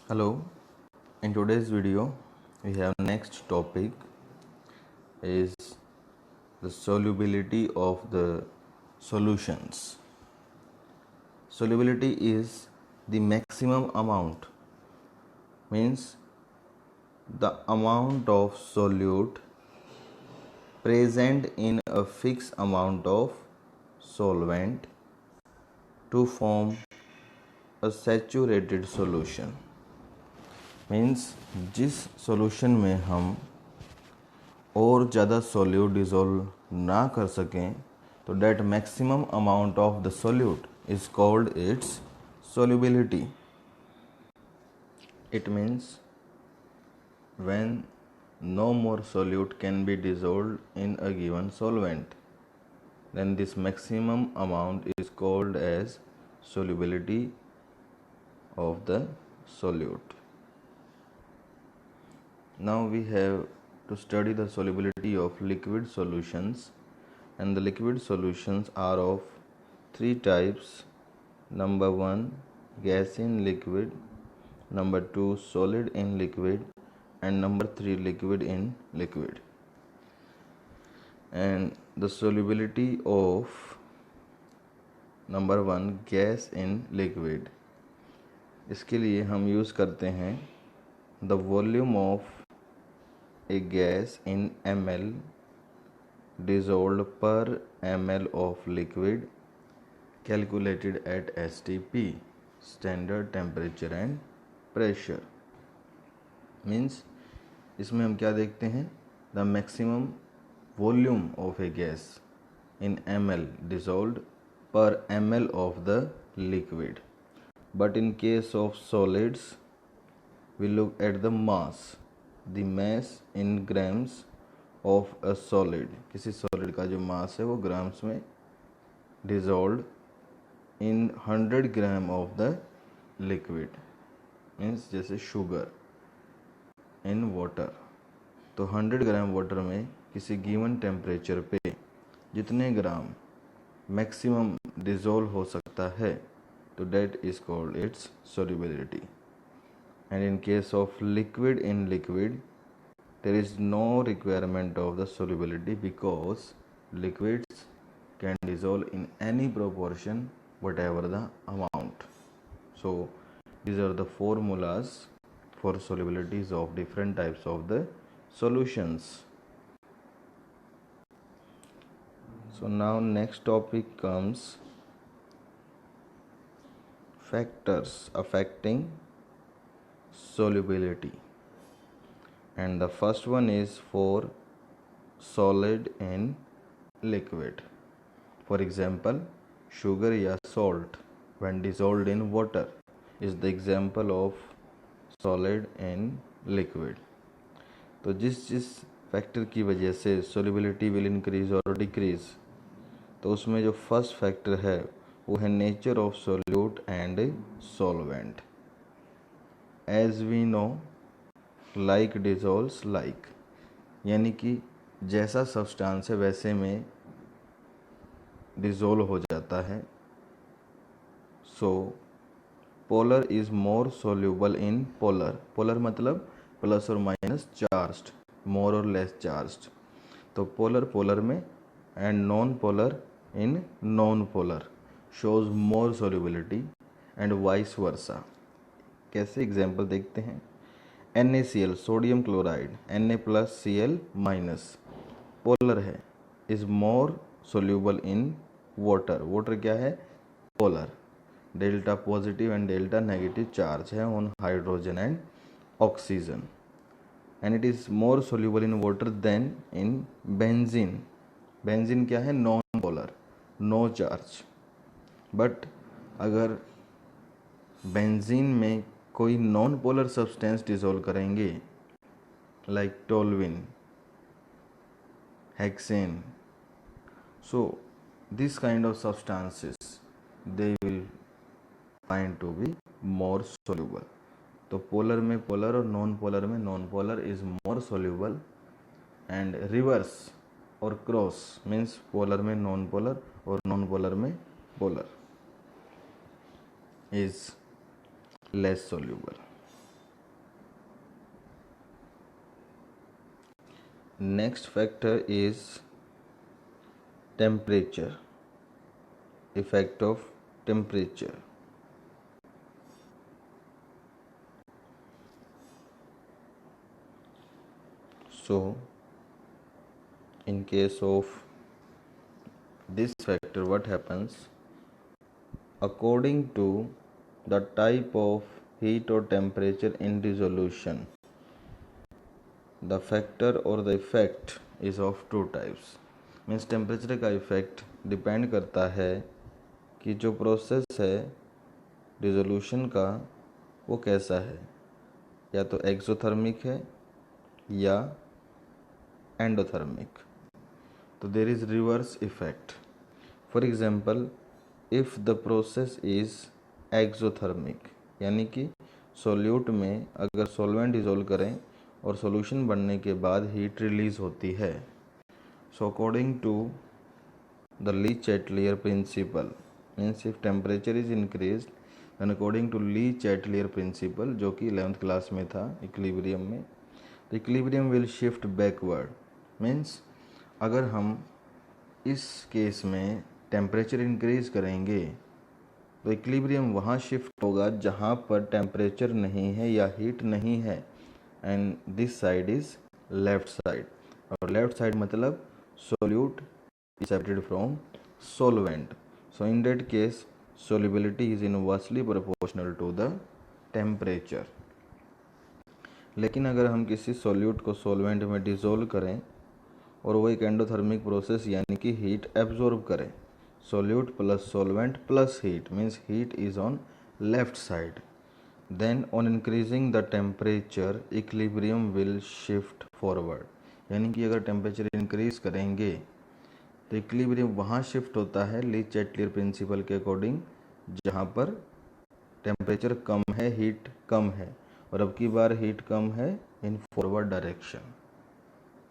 Hello, in today's video we have next topic is the solubility of the solutions. Solubility is the maximum amount, means the amount of solute present in a fixed amount of solvent to form a saturated solution. Means जिस solution में हम और ज़्यादा solute dissolve ना कर सकें तो that maximum amount of the solute is called its solubility. It means when no more solute can be dissolved in a given solvent, then this maximum amount is called as solubility of the solute. Now we have to study the solubility of liquid solutions, and the liquid solutions are of three types. Number 1, gas in liquid. Number 2, solid in liquid. And number 3, liquid in liquid. And the solubility of number 1, gas in liquid, इसके लिए हम use करते हैं the volume of a gas in ml dissolved per ml of liquid calculated at STP, standard temperature and pressure. Means इसमें हम क्या देखते हैं, the maximum volume of a gas in ml dissolved per ml of the liquid. But in case of solids we look at the mass, the mass in grams of a solid. किसी solid का जो मास है वो grams में dissolve in 100 gram of the liquid, means जैसे sugar in water. तो 100 gram water में किसी गिवन टेम्परेचर पे जितने ग्राम मैक्सिमम डिजॉल्व हो सकता है तो that is called its solubility. And in case of liquid in liquid, there is no requirement of the solubility because liquids can dissolve in any proportion whatever the amount. So these are the formulas for solubilities of different types of the solutions. So now next topic comes factors affecting solubility, and the first one is for solid in liquid. For example, sugar या salt when dissolved in water is the example of solid in liquid. तो जिस factor की वजह से solubility will increase और decrease, तो उसमें जो फर्स्ट फैक्टर है वो है nature of solute and solvent. As we know, like dissolves like, यानी कि जैसा सब्सटेंस है वैसे में डिज़ोल्व हो जाता है. So polar is more soluble in polar. Polar मतलब प्लस और माइनस चार्ज्ड, मोर और लेस चार्ज्ड. तो पोलर में and non polar in non polar shows more solubility and vice versa. कैसे एग्जाम्पल देखते हैं. NaCl sodium chloride, Na plus Cl minus polar है, is more soluble in water. Water क्या है, polar. Delta positive and delta negative charge है on hydrogen and oxygen, and it is more soluble in water than in benzene. Benzene क्या है, non polar, no charge. But अगर benzene में कोई non polar substance dissolve करेंगे like toluene, hexane, so this kind of substances they will find to be more soluble. तो polar में polar और non polar में non polar is more soluble, and reverse और cross means polar में non polar और non polar में polar is less soluble. Next factor is temperature, effect of temperature. So in case of this factor, what happens? According to the type of heat or temperature in dissolution, the factor or the effect is of two types. Means temperature का effect depend करता है कि जो process है dissolution का वो कैसा है, या तो एक्सोथर्मिक है या एंडोथर्मिक. तो there is reverse effect. For example, if the process is exothermic, यानी कि सोल्यूट में अगर सॉल्वेंट डिसोल्व करें और सॉल्यूशन बनने के बाद हीट रिलीज होती है. So according to the Le Chatelier principle, means if temperature is increase and according to Le Chatelier principle, जो कि 11th क्लास में था इक्विलिब्रियम में, the equilibrium will shift backward. Means अगर हम इस केस में टेम्परेचर इंक्रीज करेंगे तो इक्विलिब्रियम वहाँ शिफ्ट होगा जहाँ पर टेम्परेचर नहीं है या हीट नहीं है, and this side is left side. और लेफ्ट साइड मतलब solute is separated from solvent. So in that case solubility is inversely proportional to the temperature. लेकिन अगर हम किसी सोल्यूट को सोलवेंट में डिसोल्व करें और वो एक एंडोथर्मिक प्रोसेस यानी कि हीट एब्जॉर्ब करें, solute plus solvent plus heat means heat is on left side, then on increasing the temperature equilibrium will shift forward. यानी कि अगर टेम्परेचर इंक्रीज करेंगे तो इक्विलिब्रियम वहाँ शिफ्ट होता है ली-चैटलियर प्रिंसिपल के अकॉर्डिंग जहाँ पर टेम्परेचर कम है, हीट कम है, और अब की बार हीट कम है इन फॉरवर्ड डायरेक्शन.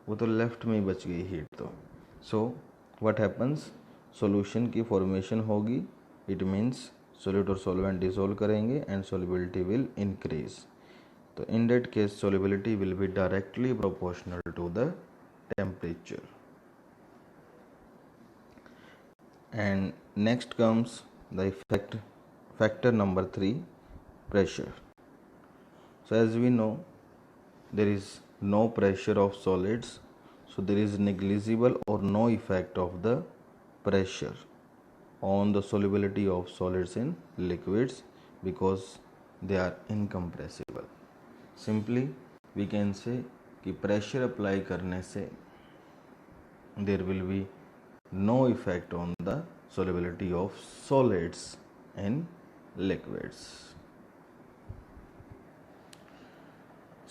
वो तो लेफ्ट में ही बच गई हीट. तो सो व्हाट हैपन्स, सॉल्यूशन की फॉर्मेशन होगी. इट मीन्स सोल्यूट और सॉल्वेंट डिसोल्व करेंगे एंड सॉल्युबिलिटी विल इंक्रीज. तो in that case solubility will be directly proportional to the temperature. And next comes the factor number 3, pressure. So as we know, there is no pressure of solids, so there is negligible or no effect of the pressure on the solubility of solids in liquids because they are incompressible. Simply we can say कि pressure apply करने से there will be no effect on the solubility of solids in liquids.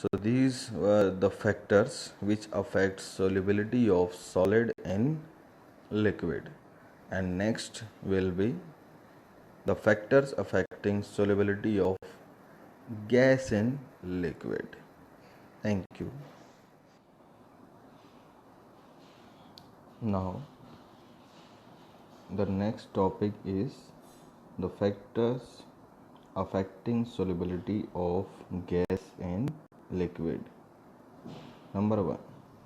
So these were the factors which affect solubility of solid in liquid, and next will be the factors affecting solubility of gas in liquid. Thank you. Now the next topic is the factors affecting solubility of gas in liquid. Number 1,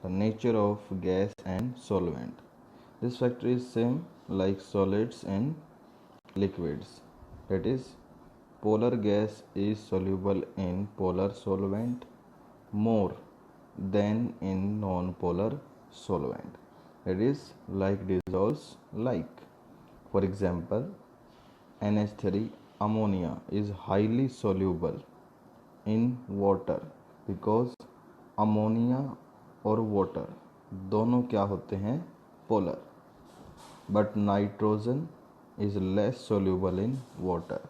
the nature of gas and solvent. This factor is same like solids and liquids. That is, polar gas is soluble in polar solvent more than in non-polar solvent. That is, like dissolves like. For example, NH3 ammonia is highly soluble in water because ammonia और water दोनों क्या होते हैं, polar. But nitrogen is less soluble in water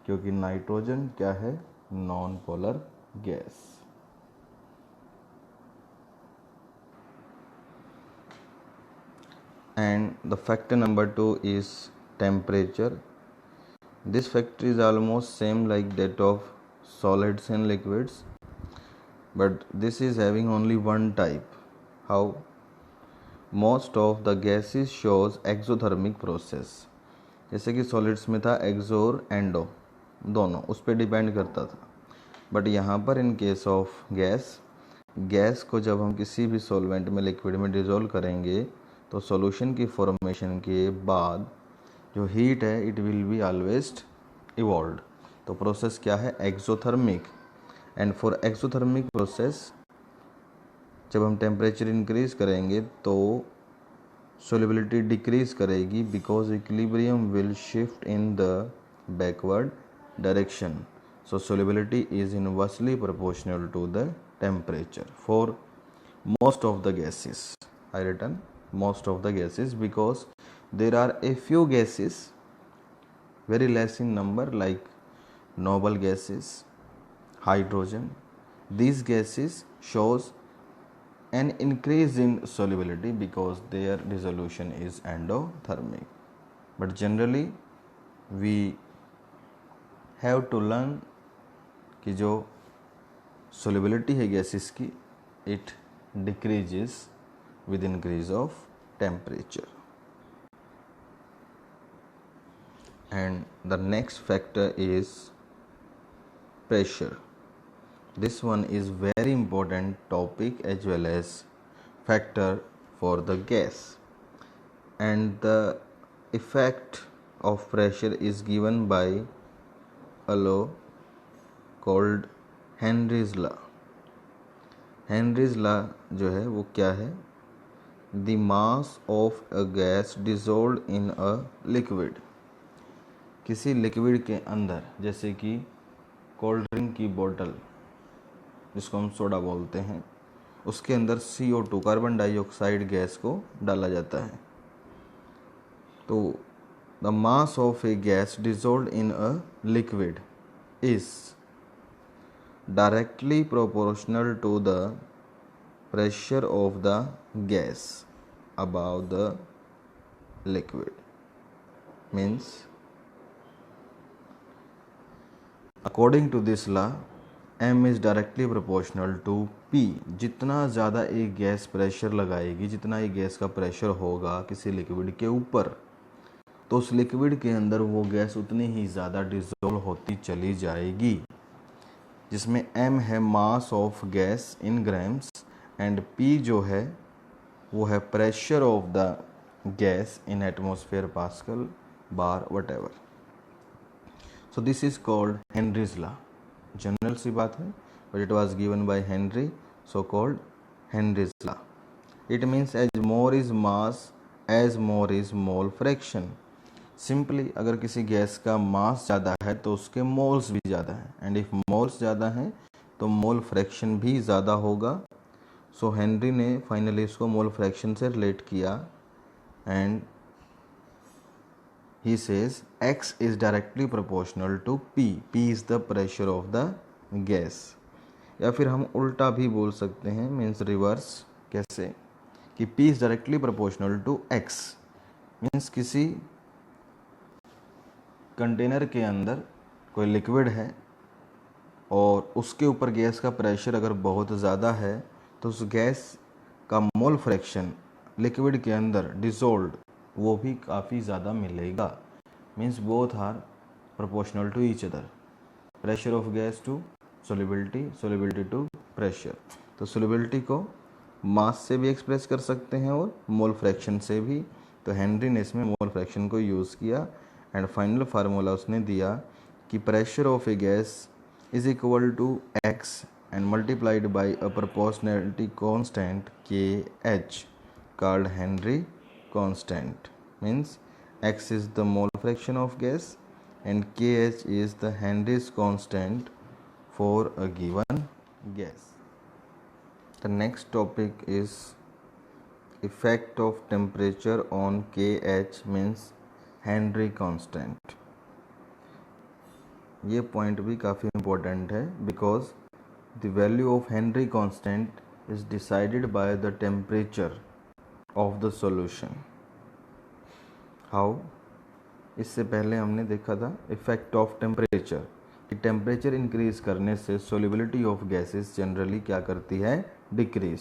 क्योंकि nitrogen क्या है, non polar gas. And the factor number 2 is temperature. This factor is almost same like that of solids and liquids, but this is having only one type. How? Most of the gases shows exothermic process. जैसे कि solids में था एक्सो और endo दोनों, उस पर depend करता था. बट यहाँ पर in case of gas gas को जब हम किसी भी सॉल्वेंट में, लिक्विड में डिज़ोल्व करेंगे तो सॉल्यूशन की फॉर्मेशन के बाद जो हीट है it will be always evolved. तो प्रोसेस क्या है? Exothermic. And for exothermic process जब हम टेम्परेचर इंक्रीज करेंगे तो solubility डिक्रीज करेगी because equilibrium will shift in the backward direction. So solubility is inversely proportional to the temperature for most of the gases. I written most of the gases because there are a few gases very less in number like noble gases, hydrogen. These gases shows an increase in solubility because their dissolution is endothermic. But generally we have to learn कि जो solubility है gases की it decreases with increase of temperature. And the next factor is pressure. This one is very important topic as well as factor for the gas, and the effect of pressure is given by a law called Henry's law. Henry's law जो है वो क्या है? The mass of a gas dissolved in a liquid. किसी liquid के अंदर, जैसे कि कोल्ड ड्रिंक की बोतल जिसको हम सोडा बोलते हैं, उसके अंदर CO2 कार्बन डाइऑक्साइड गैस को डाला जाता है। तो the mass of a gas dissolved in a liquid is directly proportional to the pressure of the gas above the liquid. Means according to this law M is directly proportional to P. जितना ज़्यादा एक gas pressure लगाएगी, जितना एक gas का pressure होगा किसी liquid के ऊपर, तो उस लिक्विड के अंदर वो गैस उतनी ही ज़्यादा डिसॉल्व होती चली जाएगी, जिसमें M है mass of gas in grams and P जो है वो है pressure of the gas in atmosphere, pascal, bar, whatever. So this is called Henry's law. General सी बात है, but it was given by Henry, so called Henry's law. It means as more is mass as more is mole fraction. Simply अगर किसी gas का मास ज़्यादा है तो उसके मोल्स भी ज़्यादा हैं, एंड इफ मोल्स ज़्यादा हैं तो मोल फ्रैक्शन भी ज़्यादा होगा. सो हेनरी ने फाइनली इसको मोल फ्रैक्शन से रिलेट किया and he says X is directly proportional to P. P is the pressure of the gas. या फिर हम उल्टा भी बोल सकते हैं, मीन्स रिवर्स. कैसे? कि P is directly proportional to X. Means किसी कंटेनर के अंदर कोई लिक्विड है और उसके ऊपर गैस का प्रेशर अगर बहुत ज़्यादा है तो उस गैस का मोल फ्रैक्शन लिक्विड के अंदर डिसॉल्व्ड वो भी काफ़ी ज़्यादा मिलेगा. Means both are proportional to each other. Pressure of gas to solubility, solubility to pressure. तो सोलिबिलिटी को मास से भी एक्सप्रेस कर सकते हैं और मोल फ्रैक्शन से भी. तो हेनरी ने इसमें मोल फ्रैक्शन को यूज़ किया एंड फाइनल फार्मूला उसने दिया कि pressure of a gas is equal to X and multiplied by a proportionality constant KH called Henry constant. Means X is the mole fraction of gas and KH is the Henry's constant for a given gas. The next topic is effect of temperature on KH, means Henry constant. ये point भी काफ़ी important है because the value of Henry constant is decided by the temperature of the solution. How? इससे पहले हमने देखा था effect of temperature, कि टेम्परेचर इंक्रीज करने से सोलिबिलिटी ऑफ गैसेस जनरली क्या करती है? डिक्रीज.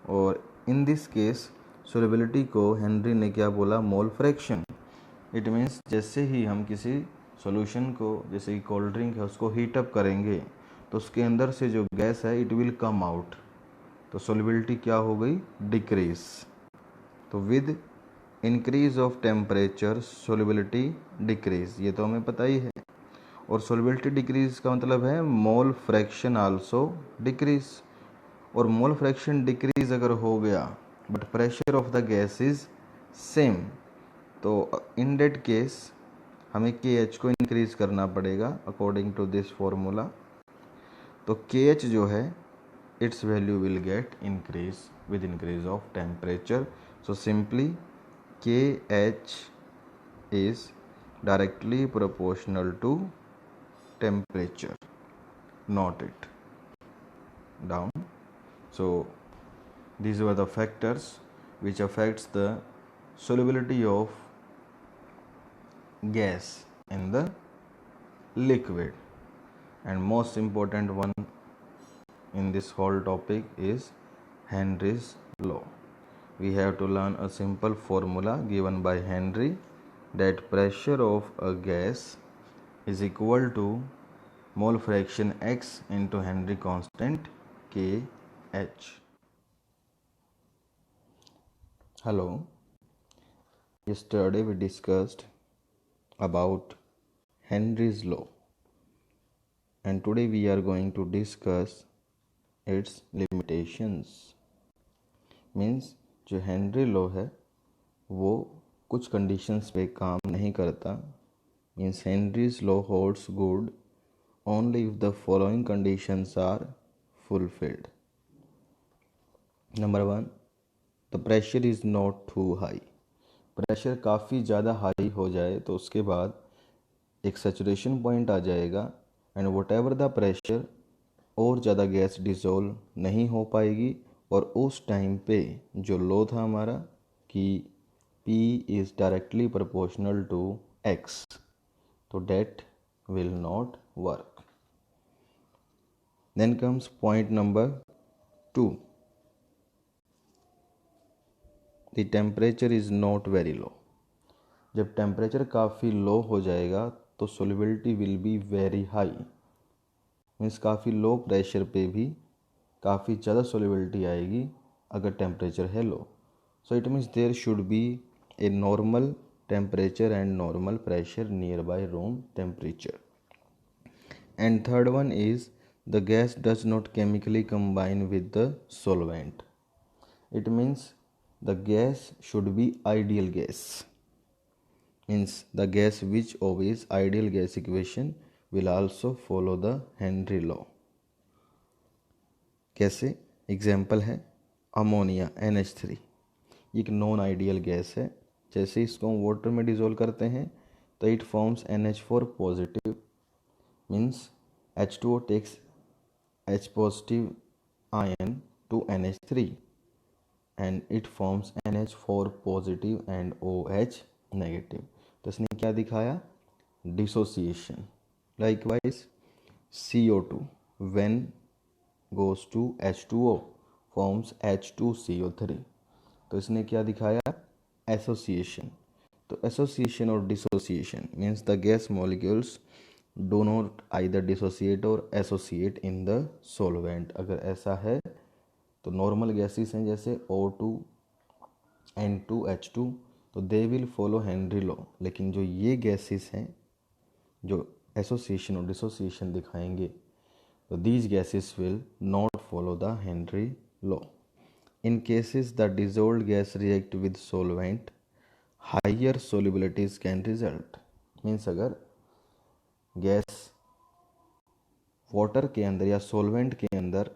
और इन दिस केस सोलिबिलिटी को हेनरी ने क्या बोला? Mole fraction. इट मीन्स जैसे ही हम किसी सॉल्यूशन को, जैसे कि कोल्ड ड्रिंक है, उसको हीट अप करेंगे तो उसके अंदर से जो गैस है इट विल कम आउट. तो सोल्युबिलिटी क्या हो गई, डिक्रीज। तो with increase of temperature solubility decrease, ये तो हमें पता ही है। और सोल्युबिलिटी डिक्रीज का मतलब है मोल फ्रैक्शन आल्सो डिक्रीज। और मोल फ्रैक्शन डिक्रीज अगर हो गया but pressure of the gas is same, तो इन दैट केस हमें KH को इंक्रीज करना पड़ेगा अकॉर्डिंग टू दिस फॉर्मूला। तो KH जो है its value will get increase with increase of temperature. So simply KH is directly proportional to temperature. Note it down. So these were the factors which affects the solubility of gas in the liquid. And most important one in this whole topic is Henry's law. We have to learn a simple formula given by Henry, that pressure of a gas is equal to mole fraction X into Henry constant KH. Hello. Yesterday we discussed about Henry's law, and today we are going to discuss its limitations. Means जो Henry law है वो कुछ conditions पे काम नहीं करता। Means Henry's law holds good only if the following conditions are fulfilled. Number 1, the pressure is not too high. Pressure काफ़ी ज़्यादा हाई हो जाए तो उसके बाद एक सैचुरेशन पॉइंट आ जाएगा, and what ever the pressure और ज़्यादा गैस डिसॉल्व नहीं हो पाएगी। और उस टाइम पे जो लॉ था हमारा कि P is directly proportional to X, तो that will not work. Then comes point number 2, the temperature is not very low. जब टेम्परेचर काफ़ी लो हो जाएगा तो solubility will be very high. Means काफ़ी लो प्रेशर पे भी काफ़ी ज़्यादा सोल्युबिलिटी आएगी अगर टेम्परेचर है low. So it means there should be a normal temperature and normal pressure near by room temperature. And third one is the gas does not chemically combine with the solvent. It means the gas should be ideal gas. Means the gas which obeys ideal gas equation will also follow the Henry law. कैसे? Example है ammonia NH3, एक non ideal gas है। जैसे इसको हम water में dissolve करते हैं तो it forms NH4 positive, means H2O takes H positive ion to NH3 and it forms NH4 positive and OH negative. तो इसने क्या दिखाया? Dissociation. Likewise CO2 when goes to H2O forms H2CO3। तो इसने क्या दिखाया? एसोसिएशन। तो एसोसिएशन और dissociation means the gas molecules do not either dissociate और एसोसिएट इन द सॉल्वेंट। अगर ऐसा है तो नॉर्मल गैसेस हैं जैसे O2 N2 H2, तो they will follow Henry law. लेकिन जो ये गैसेस हैं जो एसोसिएशन और डिसोसिएशन दिखाएंगे, so these gases will not follow the Henry law. In cases the dissolved gas react with solvent, higher solubilities can result. Means अगर gas water के अंदर या सॉल्वेंट के अंदर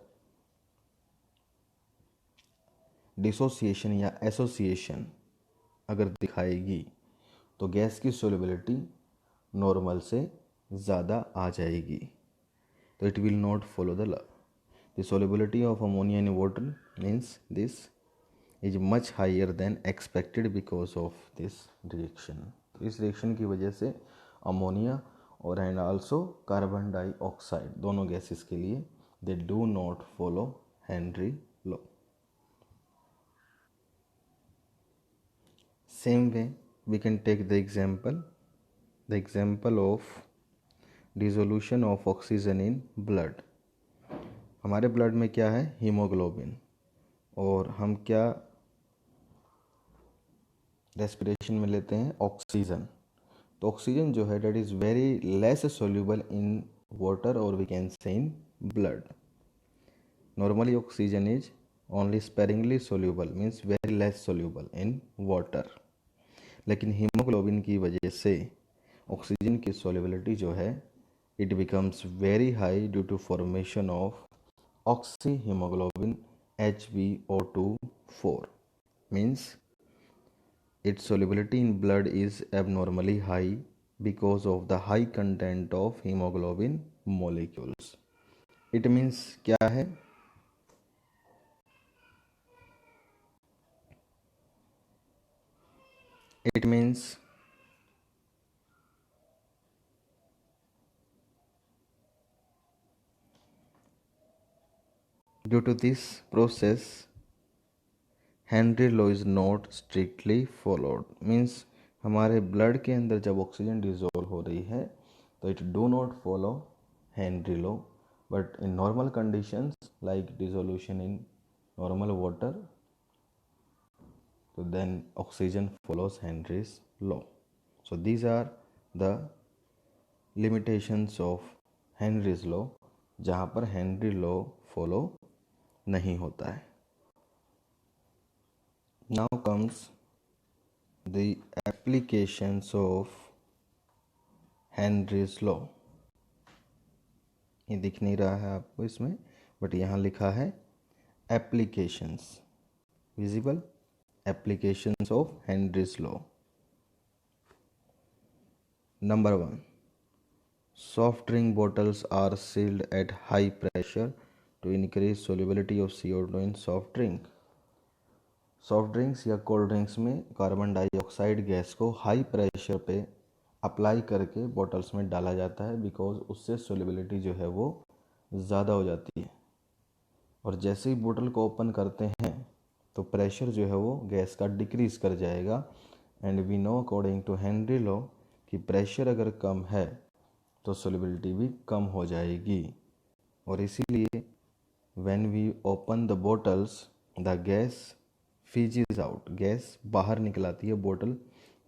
डिसोसिएशन या एसोसिएशन अगर दिखाएगी तो गैस की सोल्युबिलिटी नॉर्मल से ज़्यादा आ जाएगी। So it will not follow the law. The solubility of ammonia in water means this is much higher than expected because of this reaction. तो इस रिएक्शन की वजह से अमोनिया और एंड आल्सो कार्बन डाइऑक्साइड दोनों गैसेस के लिए they do not follow Henry law. Same way we can take the example of dissolution of oxygen in blood. हमारे ब्लड में क्या है? हीमोग्लोबिन। और हम क्या रेस्पिरेशन में लेते हैं? ऑक्सीजन। तो ऑक्सीजन जो है that is very less soluble in water और we can say in blood. Normally oxygen is only sparingly soluble, means very less soluble in water. लेकिन हीमोग्लोबिन की वजह से ऑक्सीजन की सोल्युबिलिटी जो है it becomes very high due to formation of oxy haemoglobin HbO2 4, means its solubility in blood is abnormally high because of the high content of hemoglobin molecules. It means क्या है? It means due to this process Henry law is not strictly followed, means हमारे blood के अंदर जब oxygen dissolve हो रही है तो it do not follow Henry law, but in normal conditions like dissolution in normal water, तो then oxygen follows Henry's law. So these are the limitations of Henry's law, जहाँ पर हेनरी लॉ फॉलो नहीं होता है. Now comes the applications of Henry's law. ये दिख नहीं रहा है आपको इसमें, बट यहाँ लिखा है applications, visible applications of Henry's law. Number 1, soft drink bottles are sealed at high pressure to increase solubility of CO2 in soft drink. Soft drinks या कोल्ड ड्रिंक्स में कार्बन डाइऑक्साइड गैस को high pressure पे apply करके bottles में डाला जाता है, because उससे सोलिबिलिटी जो है वो ज़्यादा हो जाती है. और जैसे ही बोतल को ओपन करते हैं तो प्रेशर जो है वो गैस का डिक्रीज़ कर जाएगा. And we know according to Henry law कि प्रेशर अगर कम है तो सोलिबिलिटी भी कम हो जाएगी. और इसीलिए when we open the bottles the gas fizzes out, gas बाहर निकल आती है बोतल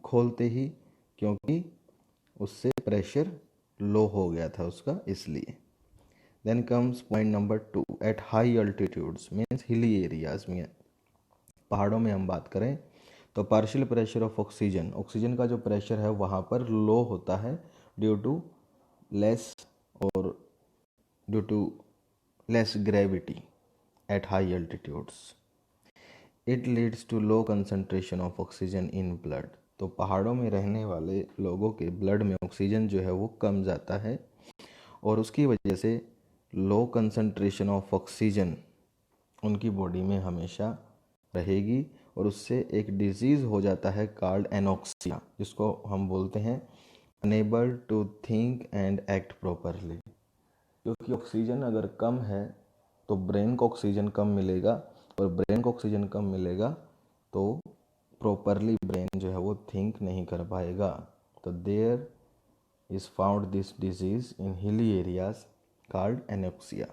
खोलते ही, क्योंकि उससे प्रेशर लो हो गया था उसका, इसलिए. Then comes point number 2, at high altitudes means hilly areas में, पहाड़ों में हम बात करें तो partial pressure of oxygen, oxygen का जो प्रेशर है वहाँ पर लो होता है ड्यू टू लेस और due to less gravity at high altitudes. It leads to low concentration of oxygen in blood. तो पहाड़ों में रहने वाले लोगों के ब्लड में ऑक्सीजन जो है वो कम जाता है और उसकी वजह से लो कंसनट्रेशन ऑफ ऑक्सीजन उनकी बॉडी में हमेशा रहेगी और उससे एक डिजीज़ हो जाता है कॉल्ड एनोक्सिया, जिसको हम बोलते हैं unable to think and act properly. क्योंकि ऑक्सीजन अगर कम है तो ब्रेन को ऑक्सीजन कम मिलेगा और ब्रेन को ऑक्सीजन कम मिलेगा तो प्रॉपरली ब्रेन जो है वो थिंक नहीं कर पाएगा. तो there is found this disease in hilly areas called anoxia.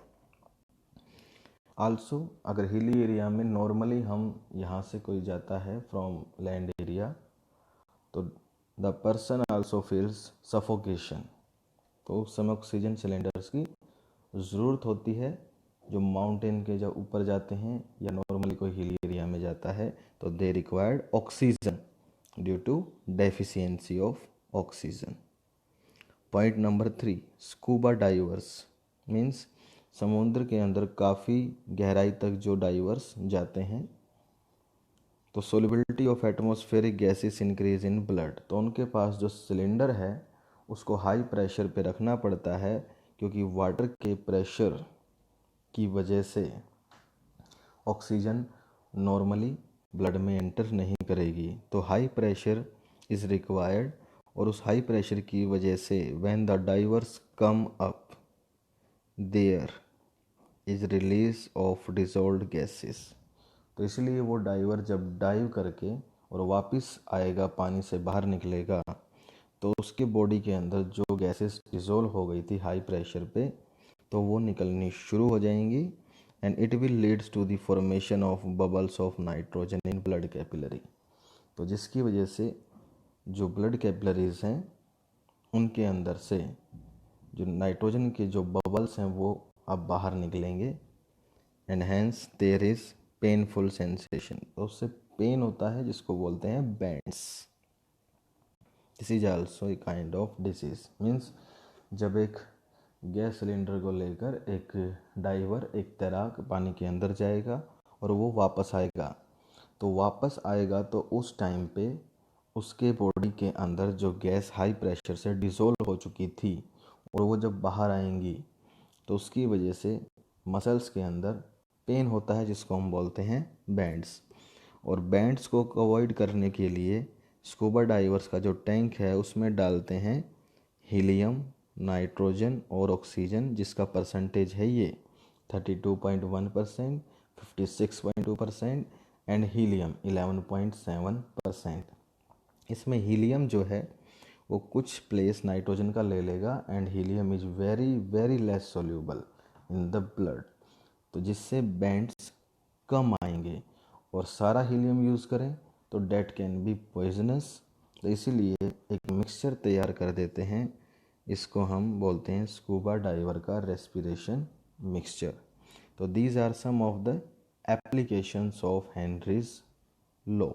Also अगर हिली एरिया में नॉर्मली हम यहाँ से कोई जाता है फ्रॉम लैंड एरिया तो the person also feels suffocation, तो उस समय ऑक्सीजन सिलेंडर्स की ज़रूरत होती है. जो माउंटेन के जब ऊपर जाते हैं या नॉर्मली कोई हिल एरिया में जाता है तो they required oxygen due to deficiency of oxygen. Point number 3, scuba divers means समुद्र के अंदर काफ़ी गहराई तक जो डाइवर्स जाते हैं तो solubility of atmospheric gases increase in blood. तो उनके पास जो सिलेंडर है उसको हाई प्रेशर पे रखना पड़ता है, क्योंकि वाटर के प्रेशर की वजह से ऑक्सीजन नॉर्मली ब्लड में एंटर नहीं करेगी. तो हाई प्रेशर इज़ रिक्वायर्ड और उस हाई प्रेशर की वजह से when the divers come up there is release of dissolved gases. तो इसलिए वो डाइवर जब डाइव करके और वापस आएगा, पानी से बाहर निकलेगा, तो उसके बॉडी के अंदर जो गैसेस डिसॉल्व हो गई थी हाई प्रेशर पे तो वो निकलनी शुरू हो जाएंगी. and it will leads to the formation of bubbles of nitrogen in blood capillary। तो जिसकी वजह से जो ब्लड कैपिलरीज हैं उनके अंदर से जो नाइट्रोजन के जो बबल्स हैं वो अब बाहर निकलेंगे, and hence there is painful sensation. तो उससे पेन होता है जिसको बोलते हैं bends. This is also a kind of disease. Means जब एक गैस सिलेंडर को लेकर एक डाइवर, एक तैराक पानी के अंदर जाएगा और वो वापस आएगा, तो वापस आएगा तो उस टाइम पे उसके बॉडी के अंदर जो गैस हाई प्रेशर से डिसोल्व हो चुकी थी और वो जब बाहर आएंगी तो उसकी वजह से मसल्स के अंदर पेन होता है जिसको हम बोलते हैं बैंड्स। और बैंड्स को अवॉइड करने के लिए स्कूबा डाइवर्स का जो टैंक है उसमें डालते हैं हीलियम, नाइट्रोजन और ऑक्सीजन, जिसका परसेंटेज है ये 32.1%, 56.2% एंड हीलियम 11.7%। इसमें हीलियम जो है वो कुछ प्लेस नाइट्रोजन का ले लेगा and helium is very very less soluble in the blood, तो जिससे बैंड्स कम आएंगे। और सारा हीलियम यूज़ करें तो डेट कैन बी पॉइजनस। तो इसीलिए एक मिक्सचर तैयार कर देते हैं, इसको हम बोलते हैं स्कूबा डाइवर का रेस्पिरेशन मिक्सचर। तो these are some of the applications of Henry's law.